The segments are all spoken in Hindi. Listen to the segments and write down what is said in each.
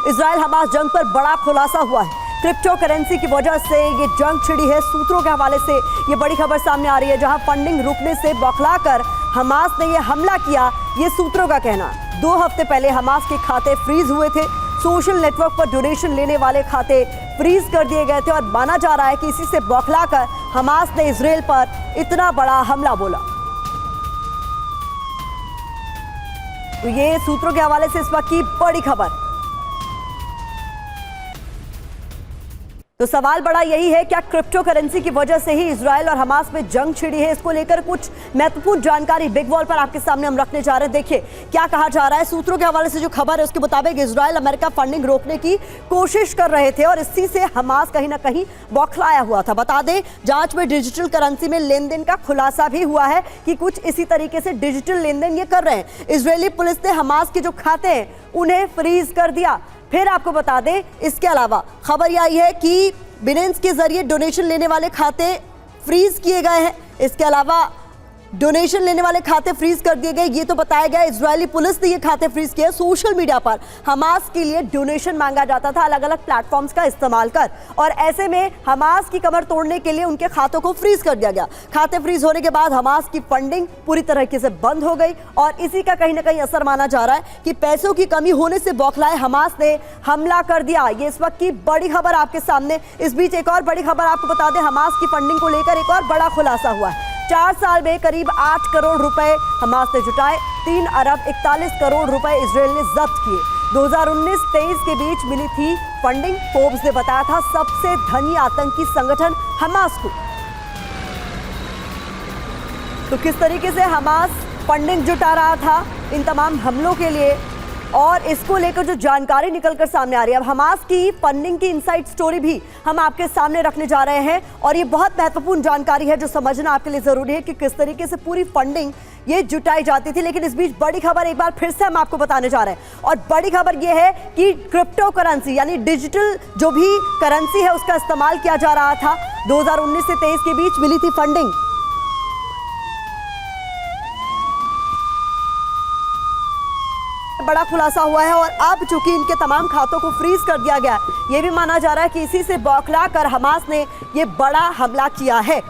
इजराइल हमास जंग पर बड़ा खुलासा हुआ है। क्रिप्टो करेंसी की वजह से ये जंग छिड़ी है। सूत्रों के हवाले से ये बड़ी खबर सामने आ रही है, जहां फंडिंग रुकने से बौखलाकर हमास ने ये हमला किया, ये सूत्रों का कहना। 2 हफ्ते पहले हमास के खाते फ्रीज हुए थे। सोशल नेटवर्क पर डोनेशन लेने वाले खाते फ्रीज कर दिए गए थे और माना जा रहा है कि इसी से बौखलाकर हमास ने इजराइल पर इतना बड़ा हमला बोला। तो ये सूत्रों के हवाले से इस वक्त की बड़ी खबर। तो सवाल बड़ा यही है, क्या क्रिप्टो करेंसी की वजह से ही इजराइल और हमास में जंग छिड़ी है? इसको लेकर कुछ महत्वपूर्ण जानकारी बिग वॉल पर आपके सामने हम रखने जा रहे हैं। देखिए क्या कहा जा रहा है। सूत्रों के हवाले से जो खबर है उसके मुताबिक इजराइल अमेरिका फंडिंग रोकने की कोशिश कर रहे थे और इसी से हमास कहीं ना कहीं बौखलाया हुआ था। बता दें, जांच में डिजिटल करेंसी में लेन देन का खुलासा भी हुआ है कि कुछ इसी तरीके से डिजिटल लेन देन ये कर रहे हैं। इजरायली पुलिस ने हमास के जो खाते हैं उन्हें फ्रीज कर दिया। फिर आपको बता दें, इसके अलावा खबर यह आई है कि बिनेंस के जरिए डोनेशन लेने वाले खाते फ्रीज किए गए हैं। इसके अलावा डोनेशन लेने वाले खाते फ्रीज कर दिए गए, ये तो बताया गया। इजरायली पुलिस ने ये खाते फ्रीज किए। सोशल मीडिया पर हमास के लिए डोनेशन मांगा जाता था अलग अलग प्लेटफॉर्म्स का इस्तेमाल कर, और ऐसे में हमास की कमर तोड़ने के लिए उनके खातों को फ्रीज कर दिया गया। खाते फ्रीज होने के बाद हमास की फंडिंग पूरी तरीके से बंद हो गई और इसी का कहीं ना कहीं असर माना जा रहा है कि पैसों की कमी होने से बौखलाए हमास ने हमला कर दिया। ये इस वक्त की बड़ी खबर आपके सामने। इस बीच एक और बड़ी खबर आपको बता दें, हमास की फंडिंग को लेकर एक और बड़ा खुलासा हुआ है। 4 साल में करीब 8 करोड़ रुपए हमास ने जुटाए। 3 अरब 41 करोड़ रुपए इजराइल ने जब्त किए। 2019-23 के बीच मिली थी फंडिंग। फोर्ब्स ने बताया था सबसे धनी आतंकी संगठन हमास को। तो किस तरीके से हमास फंडिंग जुटा रहा था इन तमाम हमलों के लिए, और इसको लेकर जो जानकारी निकलकर सामने आ रही है, अब हमास की फंडिंग की इनसाइड स्टोरी भी हम आपके सामने रखने जा रहे हैं। और ये बहुत महत्वपूर्ण जानकारी है जो समझना आपके लिए जरूरी है कि किस तरीके से पूरी फंडिंग ये जुटाई जाती थी। लेकिन इस बीच बड़ी खबर एक बार फिर से हम आपको बताने जा रहे हैं, और बड़ी खबर ये है कि क्रिप्टो करेंसी यानी डिजिटल जो भी करेंसी है उसका इस्तेमाल किया जा रहा था। 2019 से 23 के बीच मिली थी फंडिंग। बड़ा खुलासा हुआ है और अब चूंकि इनके तमाम खातों को फ्रीज कर दिया गया, यह भी माना जा रहा है कि इसी से बौखला कर हमास ने यह बड़ा हमला किया है।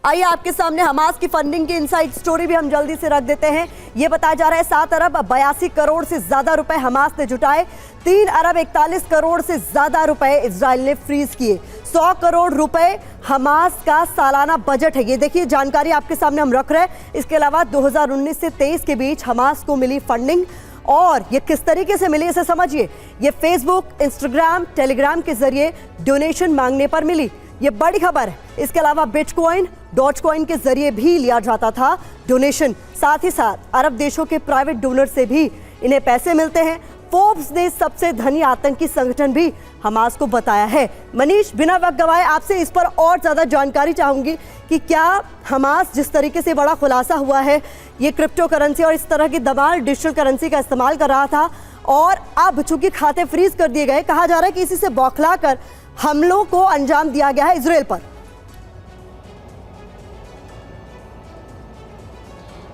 आइए आपके सामने हमास की फंडिंग की इनसाइड स्टोरी भी हम जल्दी से रख देते हैं। यह बताया जा रहा है 7 अरब 82 करोड़ से ज्यादा रुपए हमास ने जुटाए। 3 अरब 41 करोड़ से ज्यादा रुपए इजराइल ने फ्रीज किए। 100 करोड़ रुपए हमास का सालाना बजट है। ये देखिए जानकारी आपके सामने हम रख रहे हैं। इसके अलावा 2019 से 23 के बीच हमास को मिली फंडिंग, और ये किस तरीके से मिली इसे समझिए। ये फेसबुक, इंस्टाग्राम, टेलीग्राम के जरिए डोनेशन मांगने पर मिली, ये बड़ी खबर है। इसके अलावा बिटकॉइन, डॉजकॉइन के जरिए भी लिया जाता था डोनेशन। साथ ही साथ अरब देशों के प्राइवेट डोनर से भी इन्हें पैसे मिलते हैं। फोर्ब्स ने सबसे धनी आतंकी संगठन भी हमास को बताया है। मनीष, बिना वक्त गवाए आपसे इस पर और ज्यादा जानकारी चाहूंगी कि क्या हमास जिस तरीके से बड़ा खुलासा हुआ है, ये क्रिप्टो करेंसी और इस तरह की दबाल डिजिटल करेंसी का इस्तेमाल कर रहा था, और अब चूंकि खाते फ्रीज कर दिए गए, कहा जा रहा है कि इसी से बौखला कर हमलों को अंजाम दिया गया है इजराइल पर।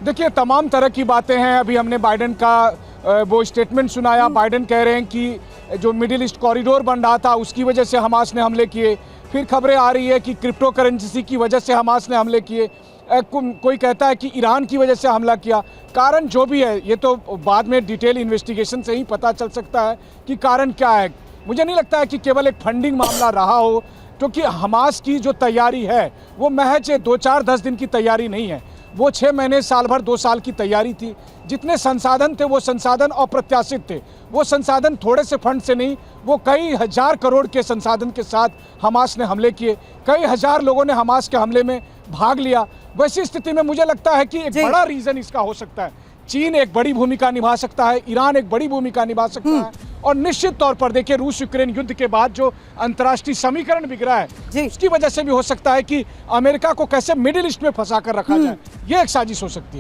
देखिए, तमाम तरह की बातें हैं। अभी हमने बाइडेन का वो स्टेटमेंट सुनाया। बाइडेन कह रहे हैं कि जो मिडिल ईस्ट कॉरिडोर बन रहा था उसकी वजह से हमास ने हमले किए। फिर खबरें आ रही है कि क्रिप्टो करेंसी की वजह से हमास ने हमले किए। कोई कहता है कि ईरान की वजह से हमला किया। कारण जो भी है, ये तो बाद में डिटेल इन्वेस्टिगेशन से ही पता चल सकता है कि कारण क्या है। मुझे नहीं लगता है कि केवल एक फंडिंग मामला रहा हो, क्योंकि हमास की जो तैयारी है वो महज 2-4-10 दिन की तैयारी नहीं है। वो 6 महीने, साल भर, 2 साल की तैयारी थी। जितने संसाधन थे वो संसाधन अप्रत्याशित थे। वो संसाधन थोड़े से फंड से नहीं, वो कई हजार करोड़ के संसाधन के साथ हमास ने हमले किए। कई हजार लोगों ने हमास के हमले में भाग लिया। वैसी स्थिति में मुझे लगता है कि एक बड़ा रीजन इसका हो सकता है, चीन एक बड़ी भूमिका निभा सकता है, ईरान एक बड़ी भूमिका निभा सकता है, और निश्चित तौर पर देखिए रूस यूक्रेन युद्ध के बाद जो अंतर्राष्ट्रीय समीकरण बिगड़ा है उसकी वजह से भी हो सकता है कि अमेरिका को कैसे मिडिल ईस्ट में फंसा कर रखा जाए, ये एक साजिश हो सकती है।